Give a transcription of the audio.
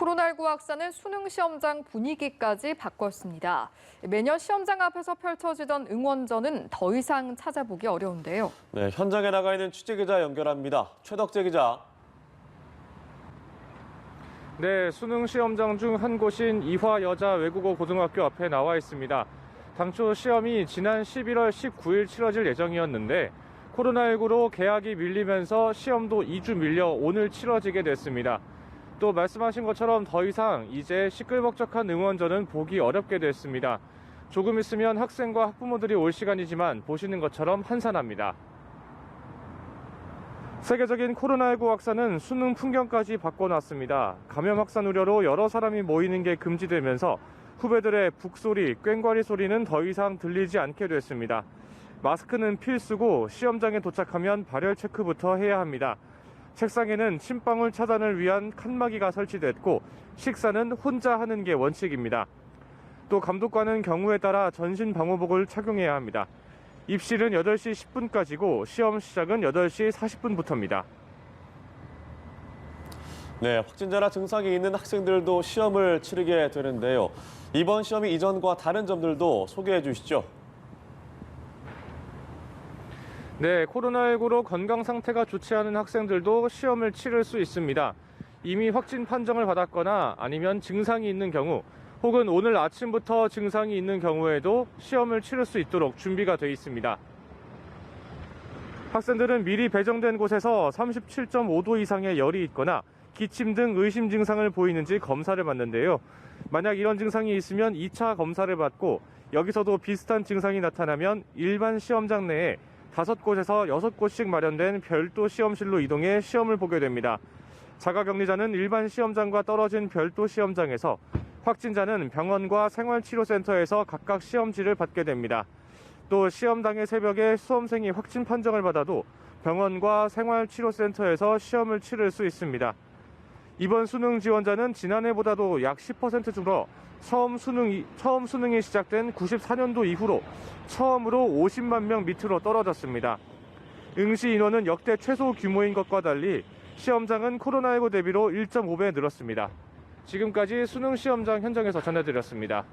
코로나19 확산은 수능 시험장 분위기까지 바꿨습니다. 매년 시험장 앞에서 펼쳐지던 응원전은 더 이상 찾아보기 어려운데요. 네, 현장에 나가 있는 취재기자 연결합니다. 최덕재 기자. 네, 수능 시험장 중 한 곳인 이화여자외국어고등학교 앞에 나와 있습니다. 당초 시험이 지난 11월 19일 치러질 예정이었는데 코로나19로 개학이 밀리면서 시험도 2주 밀려 오늘 치러지게 됐습니다. 또 말씀하신 것처럼 더 이상 이제 시끌벅적한 응원전은 보기 어렵게 됐습니다. 조금 있으면 학생과 학부모들이 올 시간이지만 보시는 것처럼 한산합니다. 세계적인 코로나19 확산은 수능 풍경까지 바꿔놨습니다. 감염 확산 우려로 여러 사람이 모이는 게 금지되면서 후배들의 북소리, 꽹과리 소리는 더 이상 들리지 않게 됐습니다. 마스크는 필수고 시험장에 도착하면 발열 체크부터 해야 합니다. 책상에는 침방울 차단을 위한 칸막이가 설치됐고 식사는 혼자 하는 게 원칙입니다. 또 감독관은 경우에 따라 전신 방호복을 착용해야 합니다. 입실은 8시 10분까지고 시험 시작은 8시 40분부터입니다. 네, 확진자나 증상이 있는 학생들도 시험을 치르게 되는데요. 이번 시험이 이전과 다른 점들도 소개해 주시죠. 네, 코로나19로 건강 상태가 좋지 않은 학생들도 시험을 치를 수 있습니다. 이미 확진 판정을 받았거나 아니면 증상이 있는 경우 혹은 오늘 아침부터 증상이 있는 경우에도 시험을 치를 수 있도록 준비가 돼 있습니다. 학생들은 미리 배정된 곳에서 37.5도 이상의 열이 있거나 기침 등 의심 증상을 보이는지 검사를 받는데요. 만약 이런 증상이 있으면 2차 검사를 받고 여기서도 비슷한 증상이 나타나면 일반 시험장 내에 5곳에서 6곳씩 마련된 별도 시험실로 이동해 시험을 보게 됩니다. 자가격리자는 일반 시험장과 떨어진 별도 시험장에서, 확진자는 병원과 생활치료센터에서 각각 시험지를 받게 됩니다. 또 시험 당일 새벽에 수험생이 확진 판정을 받아도 병원과 생활치료센터에서 시험을 치를 수 있습니다. 이번 수능 지원자는 지난해보다도 약 10% 줄어 처음 수능이 시작된 94년도 이후로 처음으로 50만 명 밑으로 떨어졌습니다. 응시 인원은 역대 최소 규모인 것과 달리 시험장은 코로나19 대비로 1.5배 늘었습니다. 지금까지 수능 시험장 현장에서 전해드렸습니다.